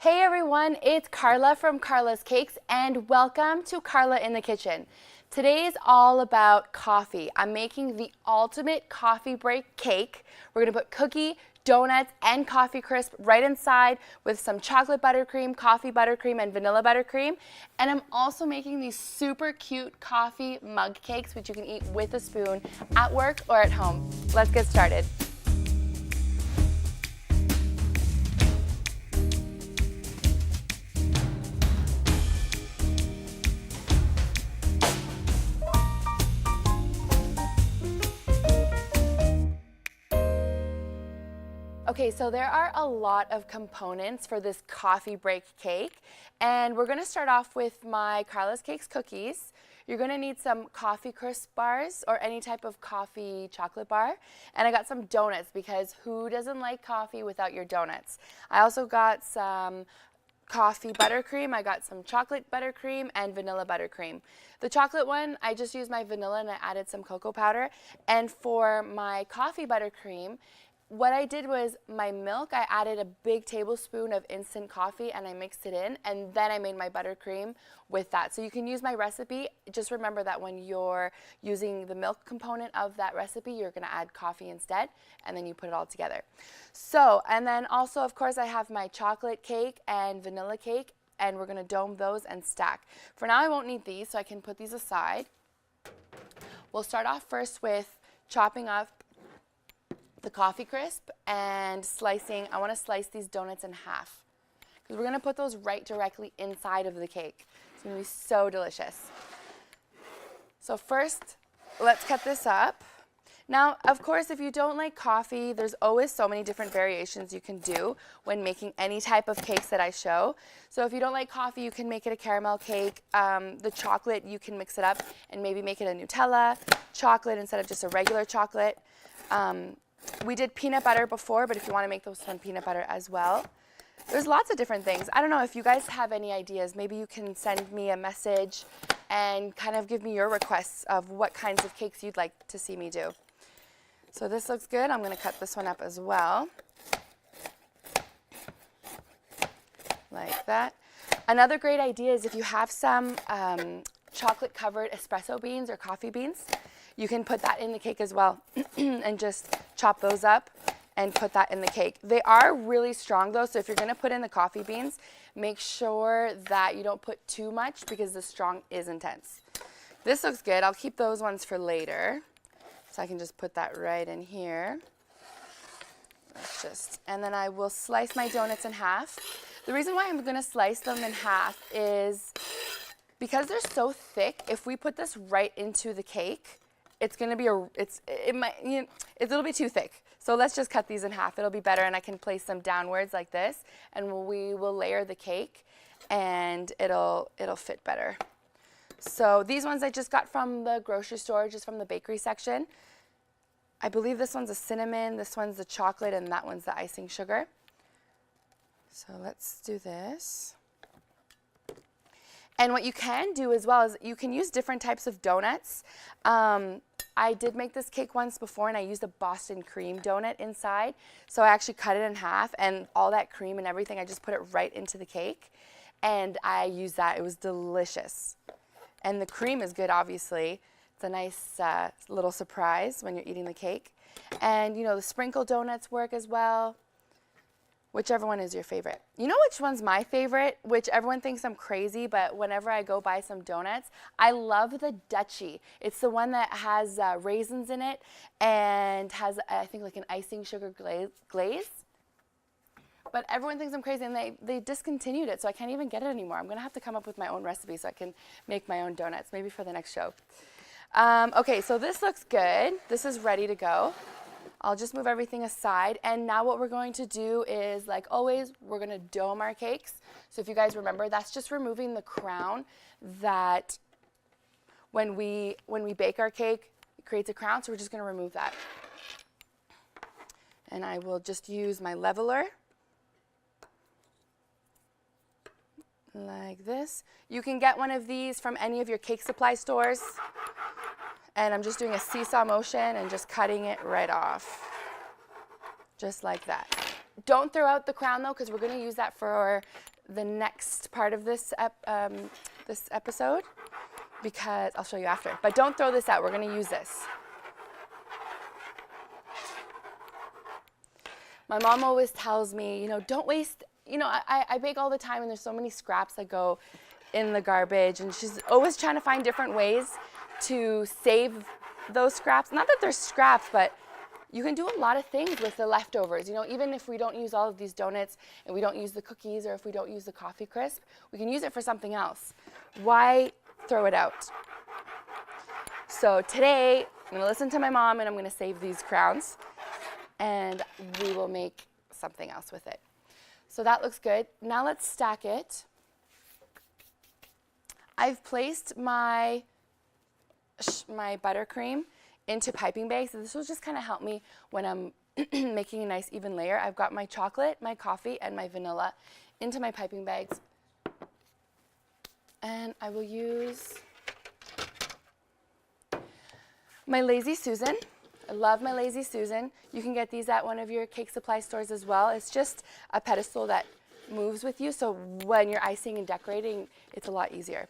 Hey everyone, it's Carla from Carla's Cakes and welcome to Carla in the Kitchen. Today is all about coffee. I'm making the ultimate coffee break cake. We're going to put cookie, donuts, and coffee crisp right inside with some chocolate buttercream, coffee buttercream, and vanilla buttercream. And I'm also making these super cute coffee mug cakes which you can eat with a spoon at work or at home. Let's get started. Okay, so there are a lot of components for this coffee break cake, and we're going to start off with my Carla's Cakes cookies. You're going to need some coffee crisp bars or any type of coffee chocolate bar, and I got some donuts because who doesn't like coffee without your donuts? I also got some coffee buttercream, I got some chocolate buttercream and vanilla buttercream. The chocolate one, I just used my vanilla and I added some cocoa powder, and for my coffee buttercream, what I did was my milk, I added a big tablespoon of instant coffee and I mixed it in, and then I made my buttercream with that. So you can use my recipe. Just remember that when you're using the milk component of that recipe, you're going to add coffee instead, and then you put it all together. So, and then also, of course, I have my chocolate cake and vanilla cake, and we're going to dome those and stack. For now, I won't need these, so I can put these aside. We'll start off first with chopping up the coffee crisp and slicing. I want to slice these donuts in half because we're going to put those right directly inside of the cake. It's going to be so delicious. So first, let's cut this up. Now, of course, if you don't like coffee, there's always so many different variations you can do when making any type of cakes that I show. So if you don't like coffee, you can make it a caramel cake. The chocolate, you can mix it up and maybe make it a Nutella chocolate instead of just a regular chocolate. We did peanut butter before, but if you want to make those fun peanut butter as well. There's lots of different things. I don't know if you guys have any ideas. Maybe you can send me a message and kind of give me your requests of what kinds of cakes you'd like to see me do. So this looks good. I'm going to cut this one up as well. Like that. Another great idea is if you have some chocolate-covered espresso beans or coffee beans, you can put that in the cake as well and just chop those up and put that in the cake. They are really strong though, so if you're going to put in the coffee beans, make sure that you don't put too much because the strong is intense. This looks good. I'll keep those ones for later. So I can just put that right in here. And then I will slice my donuts in half. The reason why I'm going to slice them in half is because they're so thick. If we put this right into the cake, it's going to be it'll be too thick. So let's just cut these in half. It'll be better, and I can place them downwards like this, and we will layer the cake, and it'll fit better. So these ones I just got from the grocery store, just from the bakery section. I believe this one's a cinnamon, this one's the chocolate, and that one's the icing sugar. So let's do this. And what you can do as well is you can use different types of donuts. I did make this cake once before, and I used a Boston cream donut inside. So I actually cut it in half, and all that cream and everything, I just put it right into the cake. And I used that. It was delicious. And the cream is good, obviously. It's a nice little surprise when you're eating the cake. And, you know, the sprinkle donuts work as well. Whichever one is your favorite. You know which one's my favorite, which everyone thinks I'm crazy, but whenever I go buy some donuts, I love the Dutchie. It's the one that has raisins in it and has, I think, like an icing sugar glaze. But everyone thinks I'm crazy, and they discontinued it, so I can't even get it anymore. I'm going to have to come up with my own recipe so I can make my own donuts, maybe for the next show. Okay, so this looks good. This is ready to go. I'll just move everything aside, and now what we're going to do is, like always, we're going to dome our cakes. So if you guys remember, that's just removing the crown that when we bake our cake, it creates a crown, so we're just going to remove that. And I will just use my leveler like this. You can get one of these from any of your cake supply stores. And I'm just doing a seesaw motion and just cutting it right off. Just like that. Don't throw out the crown though, because we're going to use that for the next part of this episode because I'll show you after. But don't throw this out. We're going to use this. My mom always tells me, you know, don't waste, you know, I bake all the time and there's so many scraps that go in the garbage, and she's always trying to find different ways to save those scraps. Not that they're scraps, but you can do a lot of things with the leftovers. You know, even if we don't use all of these donuts and we don't use the cookies, or if we don't use the coffee crisp, we can use it for something else. Why throw it out? So today, I'm going to listen to my mom and I'm going to save these crowns, and we will make something else with it. So that looks good. Now let's stack it. I've placed my buttercream into piping bags. So this will just kind of help me when I'm making a nice even layer. I've got my chocolate, my coffee, and my vanilla into my piping bags. And I will use my Lazy Susan. I love my Lazy Susan. You can get these at one of your cake supply stores as well. It's just a pedestal that moves with you, so when you're icing and decorating, it's a lot easier.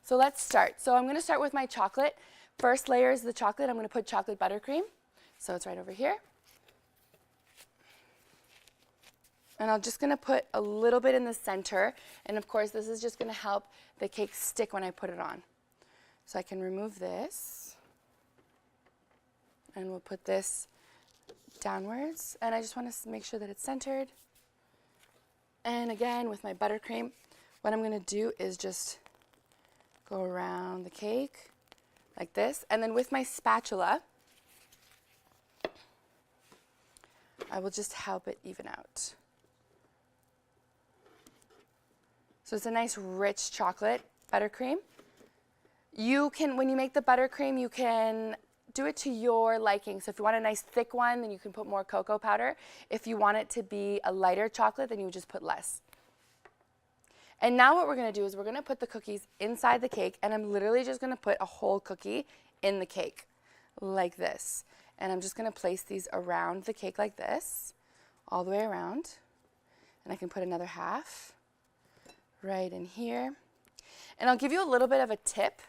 So let's start. So I'm going to start with my chocolate. First layer is the chocolate. I'm going to put chocolate buttercream. So it's right over here. And I'm just going to put a little bit in the center. And of course, this is just going to help the cake stick when I put it on. So I can remove this. And we'll put this downwards. And I just want to make sure that it's centered. And again, with my buttercream, what I'm going to do is just go around the cake like this. And then with my spatula, I will just help it even out. So it's a nice rich chocolate buttercream. You can, when you make the buttercream, you can do it to your liking. So if you want a nice thick one, then you can put more cocoa powder. If you want it to be a lighter chocolate, then you would just put less. And now what we're going to do is we're going to put the cookies inside the cake, and I'm literally just going to put a whole cookie in the cake like this. And I'm just going to place these around the cake like this, all the way around. And I can put another half right in here. And I'll give you a little bit of a tip.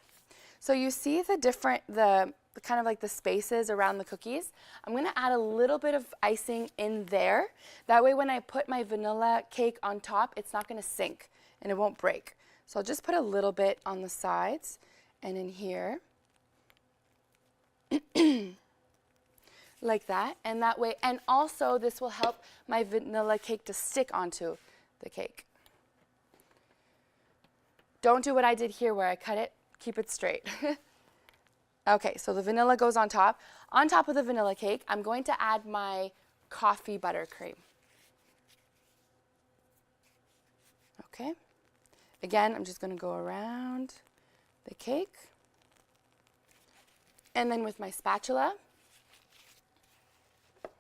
So you see the different, the kind of like the spaces around the cookies. I'm going to add a little bit of icing in there. That way when I put my vanilla cake on top, it's not going to sink and it won't break. So I'll just put a little bit on the sides and in here. Like that. And that way, and also this will help my vanilla cake to stick onto the cake. Don't do what I did here where I cut it. Keep it straight. Okay, so the vanilla goes on top. On top of the vanilla cake, I'm going to add my coffee buttercream. Okay. Again, I'm just going to go around the cake. And then with my spatula, it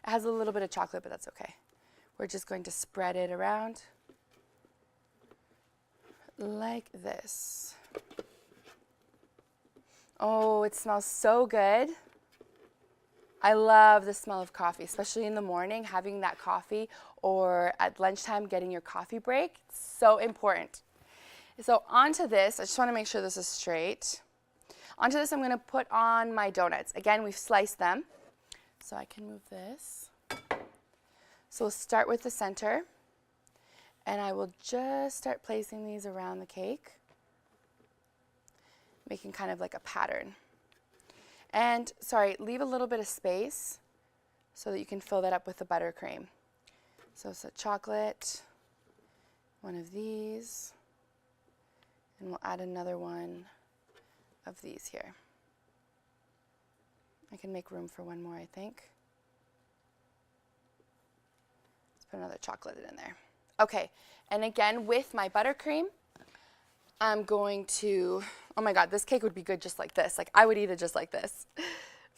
has a little bit of chocolate, but that's okay. We're just going to spread it around like this. Oh, it smells so good. I love the smell of coffee, especially in the morning, having that coffee, or at lunchtime getting your coffee break. It's so important. So onto this, I just want to make sure this is straight. Onto this, I'm going to put on my donuts. Again, we've sliced them, so I can move this. So we'll start with the center, and I will just start placing these around the cake, making kind of like a pattern. And, sorry, leave a little bit of space so that you can fill that up with the buttercream. So it's a chocolate, one of these, and we'll add another one of these here. I can make room for one more, I think. Let's put another chocolate in there. Okay, and again, with my buttercream, I'm going to, oh my God, this cake would be good just like this. Like, I would eat it just like this.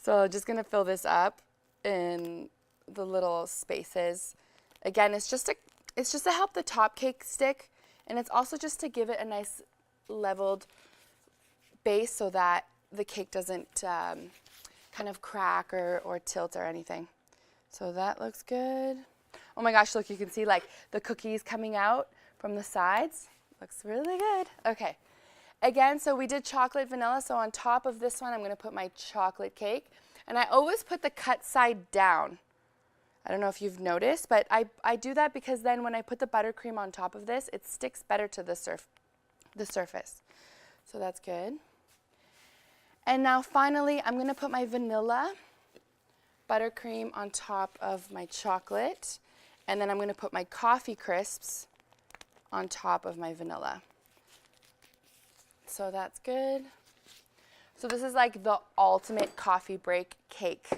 So I'm just going to fill this up in the little spaces. Again, it's just to help the top cake stick, and it's also just to give it a nice leveled base so that the cake doesn't kind of crack or tilt or anything. So that looks good. Oh my gosh, look, you can see like the cookies coming out from the sides. Looks really good. Okay. Again, so we did chocolate vanilla, so on top of this one I'm going to put my chocolate cake. And I always put the cut side down. I don't know if you've noticed, but I do that because then when I put the buttercream on top of this, it sticks better to the surface. So that's good. And now finally, I'm going to put my vanilla buttercream on top of my chocolate. And then I'm going to put my coffee crisps on top of my vanilla. So that's good. So this is like the ultimate coffee break cake.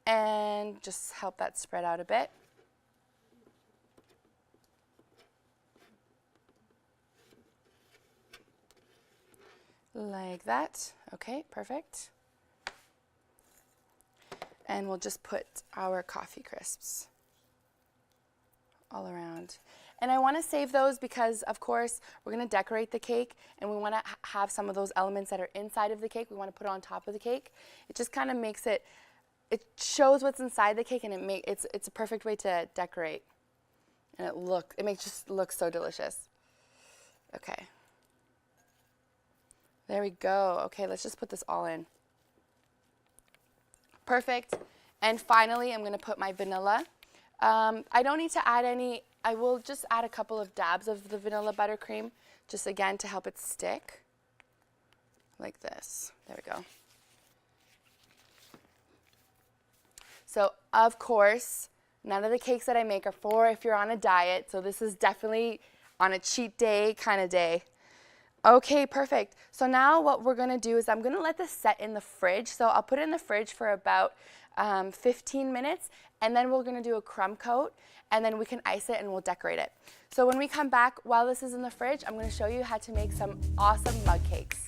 And just help that spread out a bit. Like that. Okay, perfect. And we'll just put our coffee crisps all around. And I want to save those because, of course, we're going to decorate the cake and we want to have some of those elements that are inside of the cake. We want to put it on top of the cake. It just kind of makes it, it shows what's inside the cake, and it's a perfect way to decorate. And it makes just look so delicious. Okay. There we go. Okay, let's just put this all in. Perfect. And finally, I'm going to put my vanilla. I don't need to add any. I will just add a couple of dabs of the vanilla buttercream, just again to help it stick. Like this. There we go. So, of course, none of the cakes that I make are for if you're on a diet. So this is definitely on a cheat day kind of day. Okay, perfect. So now what we're going to do is I'm going to let this set in the fridge. So I'll put it in the fridge for about 15 minutes, and then we're going to do a crumb coat, and then we can ice it and we'll decorate it. So when we come back, while this is in the fridge, I'm going to show you how to make some awesome mug cakes.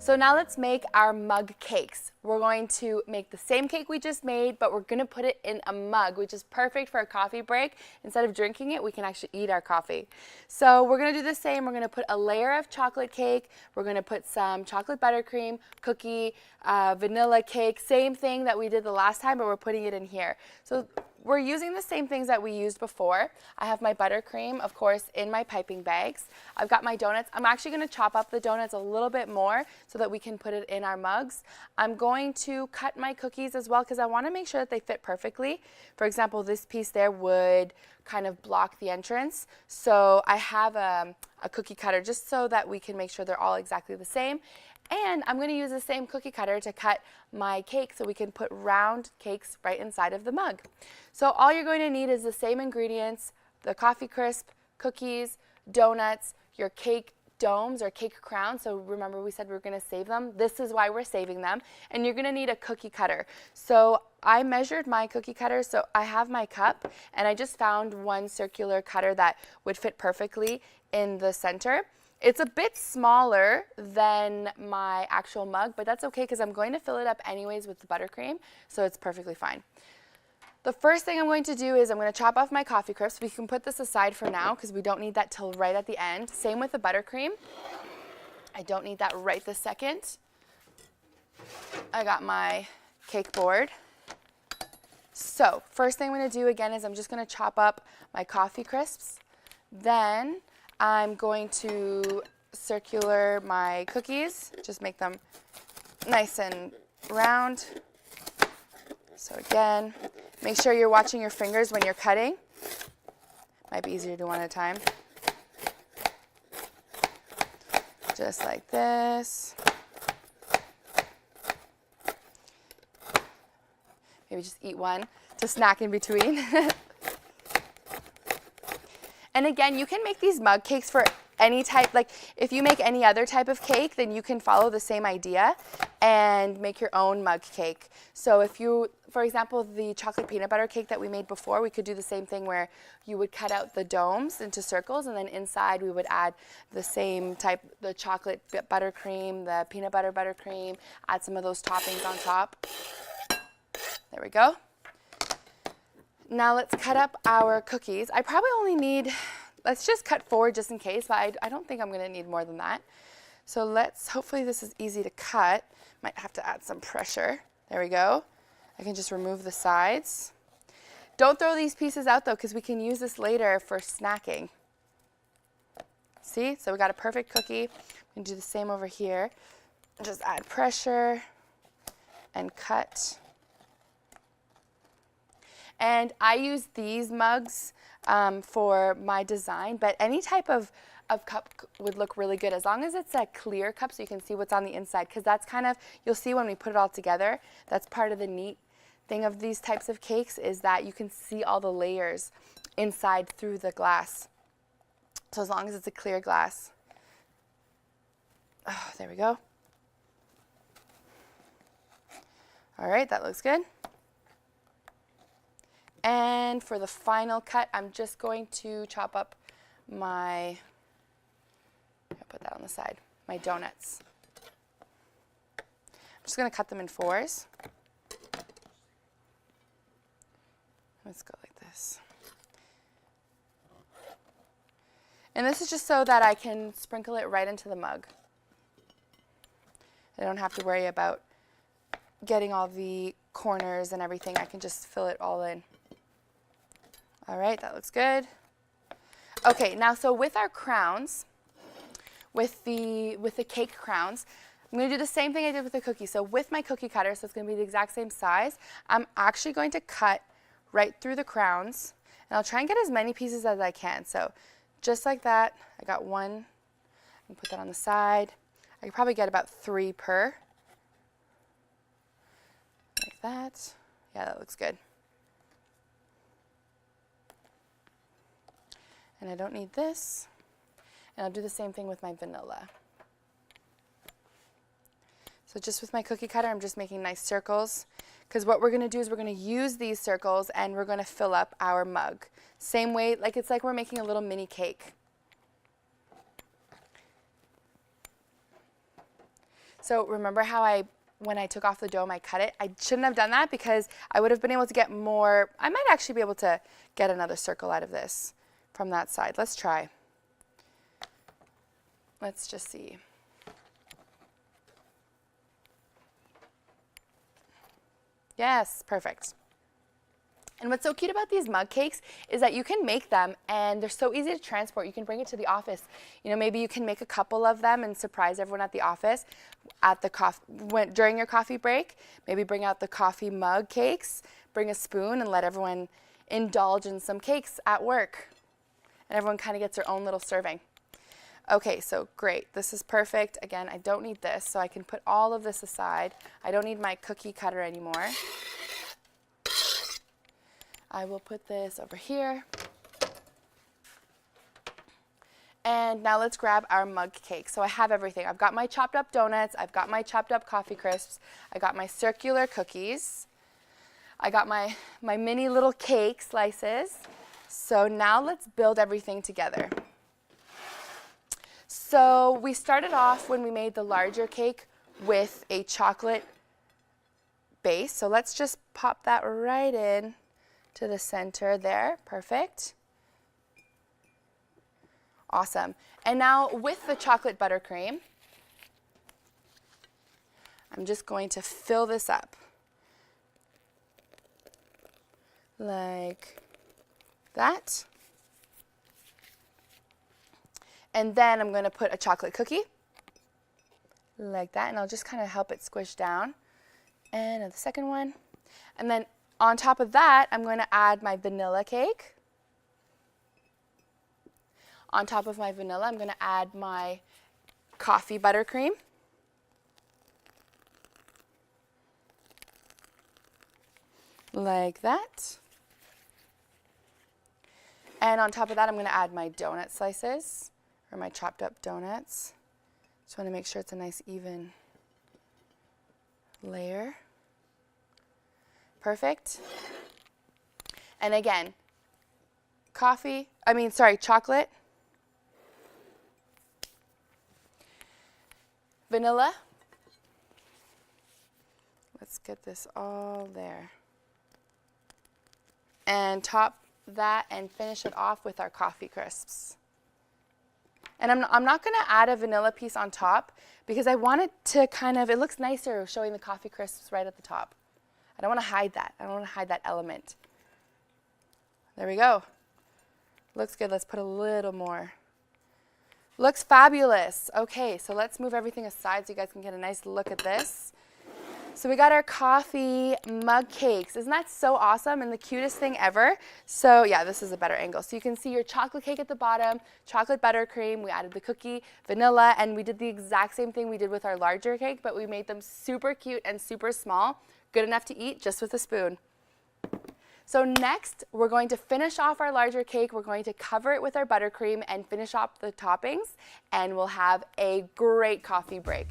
So now let's make our mug cakes. We're going to make the same cake we just made, but we're going to put it in a mug, which is perfect for a coffee break. Instead of drinking it, we can actually eat our coffee. So we're going to do the same. We're going to put a layer of chocolate cake. We're going to put some chocolate buttercream, cookie, vanilla cake. Same thing that we did the last time, but we're putting it in here. So we're using the same things that we used before. I have my buttercream, of course, in my piping bags. I've got my donuts. I'm actually going to chop up the donuts a little bit more so that we can put it in our mugs. I'm going to cut my cookies as well because I want to make sure that they fit perfectly. For example, this piece there would kind of block the entrance. So I have a cookie cutter just so that we can make sure they're all exactly the same. And I'm going to use the same cookie cutter to cut my cake so we can put round cakes right inside of the mug. So all you're going to need is the same ingredients, the coffee crisp, cookies, donuts, your cake domes or cake crowns. So remember we said we were going to save them. This is why we're saving them. And you're going to need a cookie cutter. So I measured my cookie cutter. So I have my cup and I just found one circular cutter that would fit perfectly in the center. It's a bit smaller than my actual mug, but that's okay because I'm going to fill it up anyways with the buttercream, so it's perfectly fine. The first thing I'm going to do is I'm going to chop off my coffee crisps. We can put this aside for now because we don't need that till right at the end. Same with the buttercream. I don't need that right this second. I got my cake board. So first thing I'm going to do again is I'm just going to chop up my coffee crisps. Then I'm going to circular my cookies, just make them nice and round. So again, make sure you're watching your fingers when you're cutting. Might be easier to do one at a time. Just like this. Maybe just eat one to snack in between. And again, you can make these mug cakes for any type, like if you make any other type of cake, then you can follow the same idea and make your own mug cake. So if you, for example, the chocolate peanut butter cake that we made before, we could do the same thing where you would cut out the domes into circles and then inside we would add the same type, the chocolate buttercream, the peanut butter buttercream, add some of those toppings on top. There we go. Now let's cut up our cookies. I probably only need, let's just cut 4 just in case, but I don't think I'm going to need more than that. So hopefully this is easy to cut. Might have to add some pressure. There we go. I can just remove the sides. Don't throw these pieces out though, because we can use this later for snacking. See, so we got a perfect cookie. I'm going to do the same over here. Just add pressure and cut. And I use these mugs for my design, but any type of cup would look really good as long as it's a clear cup so you can see what's on the inside, because that's kind of, you'll see when we put it all together, that's part of the neat thing of these types of cakes is that you can see all the layers inside through the glass. So as long as it's a clear glass. Oh, there we go. All right, that looks good. And for the final cut, I'm just going to chop up my, I'll put that on the side, my donuts. I'm just going to cut them in 4s. Let's go like this. And this is just so that I can sprinkle it right into the mug. I don't have to worry about getting all the corners and everything. I can just fill it all in. All right, that looks good. Okay, now so with our crowns, with the cake crowns, I'm going to do the same thing I did with the cookie. So with my cookie cutter, so it's going to be the exact same size, I'm actually going to cut right through the crowns, and I'll try and get as many pieces as I can. So just like that, I got 1. I can put that on the side. I could probably get about 3 per. Like that. Yeah, that looks good. And I don't need this. And I'll do the same thing with my vanilla. So just with my cookie cutter, I'm just making nice circles. Because what we're going to do is we're going to use these circles and we're going to fill up our mug. Same way, like it's like we're making a little mini cake. So remember how when I took off the dome, I cut it? I shouldn't have done that because I would have been able to get more. I might actually be able to get another circle out of this from that side. Let's try. Let's just see. Yes, perfect. And what's so cute about these mug cakes is that you can make them and they're so easy to transport. You can bring it to the office. You know, maybe you can make a couple of them and surprise everyone at the office at the during your coffee break. Maybe bring out the coffee mug cakes, bring a spoon and let everyone indulge in some cakes at work. And everyone kind of gets their own little serving. Okay, so great. This is perfect. Again, I don't need this, so I can put all of this aside. I don't need my cookie cutter anymore. I will put this over here. And now let's grab our mug cake. So I have everything. I've got my chopped up donuts. I've got my chopped up coffee crisps. I got my circular cookies. I got my mini little cake slices. So now let's build everything together. So we started off when we made the larger cake with a chocolate base. So let's just pop that right in to the center there. Perfect. Awesome. And now with the chocolate buttercream, I'm just going to fill this up like that. And then I'm going to put a chocolate cookie like that, and I'll just kind of help it squish down. And the second one. And then on top of that, I'm going to add my vanilla cake. On top of my vanilla, I'm going to add my coffee buttercream. Like that. And on top of that, I'm going to add my donut slices, or my chopped up donuts. Just want to make sure it's a nice even layer. Perfect. And again, chocolate, vanilla. Let's get this all there. and top that and finish it off with our coffee crisps. And I'm not going to add a vanilla piece on top because I want it to kind of, it looks nicer showing the coffee crisps right at the top. I don't want to hide that. I don't want to hide that element. There we go. Looks good. Let's put a little more. Looks fabulous. Okay, so let's move everything aside so you guys can get a nice look at this. So we got our coffee mug cakes. Isn't that so awesome and the cutest thing ever? So yeah, this is a better angle. So you can see your chocolate cake at the bottom, chocolate buttercream, we added the cookie, vanilla, and we did the exact same thing we did with our larger cake, but we made them super cute and super small, good enough to eat just with a spoon. So next, we're going to finish off our larger cake. We're going to cover it with our buttercream and finish off the toppings, and we'll have a great coffee break.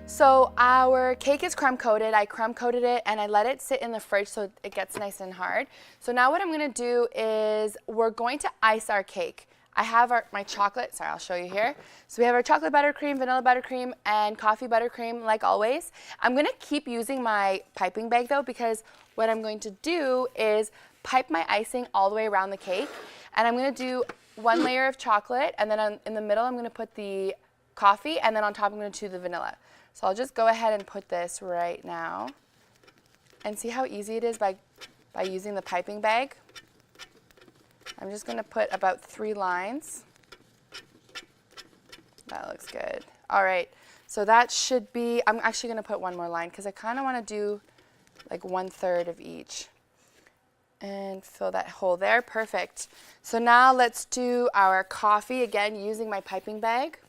So our cake is crumb coated. I crumb coated it and I let it sit in the fridge so it gets nice and hard. So now what I'm going to do is we're going to ice our cake. I have my chocolate, sorry, I'll show you here. So we have our chocolate buttercream, vanilla buttercream, and coffee buttercream like always. I'm going to keep using my piping bag though because what I'm going to do is pipe my icing all the way around the cake. And I'm going to do one layer of chocolate and then in the middle I'm going to put the coffee and then on top I'm going to do the vanilla. So I'll just go ahead and put this right now and see how easy it is by using the piping bag. I'm just going to put about 3 lines. That looks good. All right, so that should be, I'm actually going to put one more line because I kind of want to do like 1/3 of each and fill that hole there. Perfect. So now let's do our coffee again using my piping bag.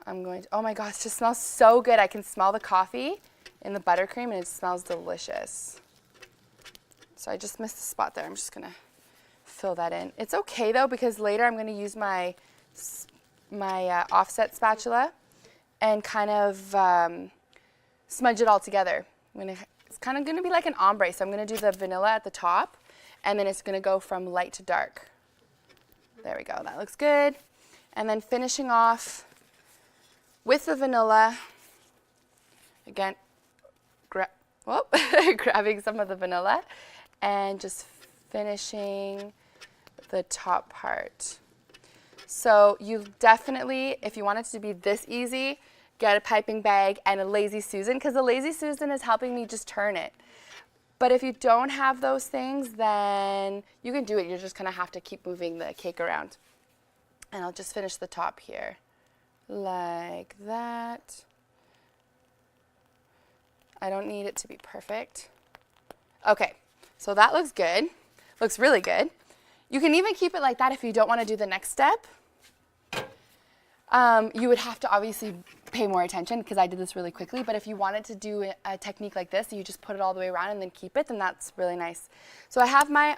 I'm going to, oh my gosh, it just smells so good. I can smell the coffee in the buttercream and it smells delicious. So I just missed the spot there. I'm just going to fill that in. It's okay though because later I'm going to use my offset spatula and kind of smudge it all together. It's kind of going to be like an ombre. So I'm going to do the vanilla at the top and then it's going to go from light to dark. There we go. That looks good. And then finishing off with the vanilla, again, grabbing some of the vanilla and just finishing the top part. So you definitely, if you want it to be this easy, get a piping bag and a Lazy Susan because the Lazy Susan is helping me just turn it. But if you don't have those things, then you can do it. You're just going to have to keep moving the cake around. And I'll just finish the top here. Like that. I don't need it to be perfect. Okay, so that looks good. Looks really good. You can even keep it like that if you don't want to do the next step. You would have to obviously pay more attention because I did this really quickly, but if you wanted to do a technique like this, you just put it all the way around and then keep it, then that's really nice. So I have my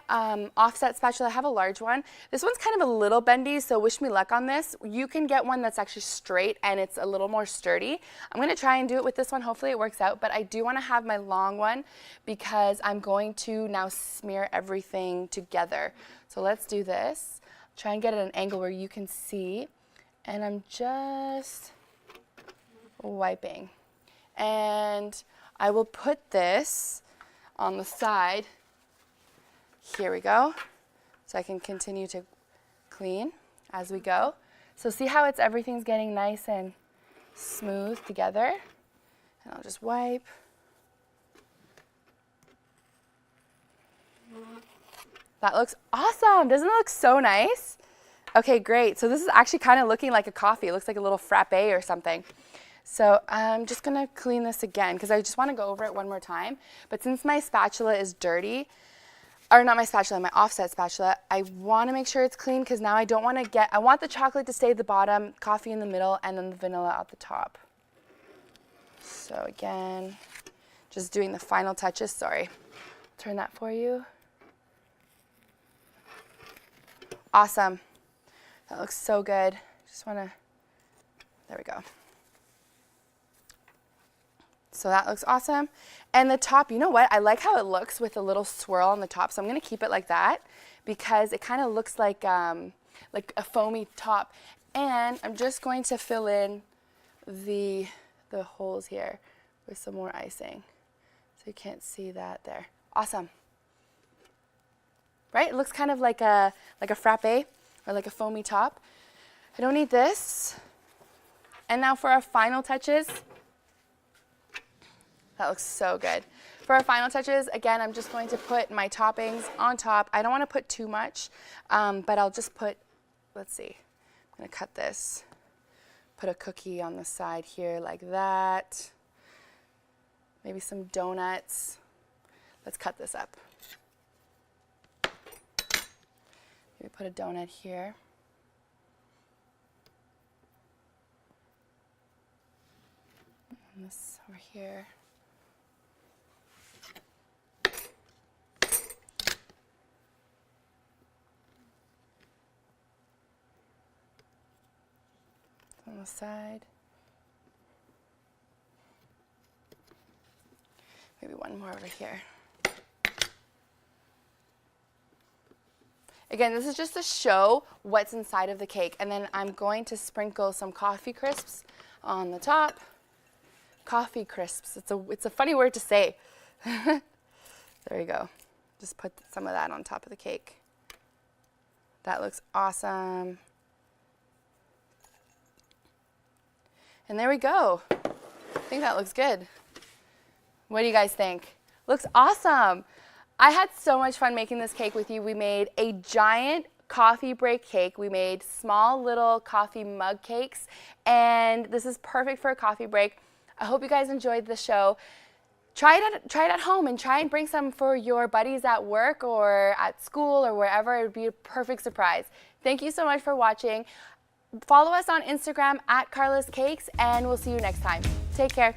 offset spatula. I have a large one. This one's kind of a little bendy, so wish me luck on this. You can get one that's actually straight and it's a little more sturdy. I'm going to try and do it with this one. Hopefully it works out, but I do want to have my long one because I'm going to now smear everything together. So let's do this. Try and get it at an angle where you can see. And I'm just wiping. And I will put this on the side. Here we go. So I can continue to clean as we go. So see how everything's getting nice and smooth together. And I'll just wipe. That looks awesome. Doesn't it look so nice? Okay, great. So this is actually kind of looking like a coffee. It looks like a little frappe or something. So I'm just going to clean this again because I just want to go over it one more time. But since my spatula is dirty, or not my spatula, my offset spatula, I want to make sure it's clean because now I don't want to I want the chocolate to stay at the bottom, coffee in the middle, and then the vanilla at the top. So again, just doing the final touches. Sorry. I'll turn that for you. Awesome. That looks so good. Just want to, there we go. So that looks awesome. And the top, you know what? I like how it looks with a little swirl on the top. So I'm going to keep it like that because it kind of looks like a foamy top. And I'm just going to fill in the holes here with some more icing. So you can't see that there. Awesome. Right? It looks kind of like a frappe or like a foamy top. I don't need this. And now for our final touches. That looks so good. For our final touches, again, I'm just going to put my toppings on top. I don't want to put too much, but I'll just put, let's see, I'm going to cut this. Put a cookie on the side here like that. Maybe some donuts. Let's cut this up. Maybe put a donut here. And this over here. On the side. Maybe one more over here. Again, this is just to show what's inside of the cake. And then I'm going to sprinkle some coffee crisps on the top. Coffee crisps. It's a funny word to say. There you go. Just put some of that on top of the cake. That looks awesome. And there we go. I think that looks good. What do you guys think? Looks awesome. I had so much fun making this cake with you. We made a giant coffee break cake. We made small little coffee mug cakes, and this is perfect for a coffee break. I hope you guys enjoyed the show. Try it at home and try and bring some for your buddies at work or at school or wherever. It would be a perfect surprise. Thank you so much for watching. Follow us on Instagram at Carla's Cakes, and we'll see you next time. Take care.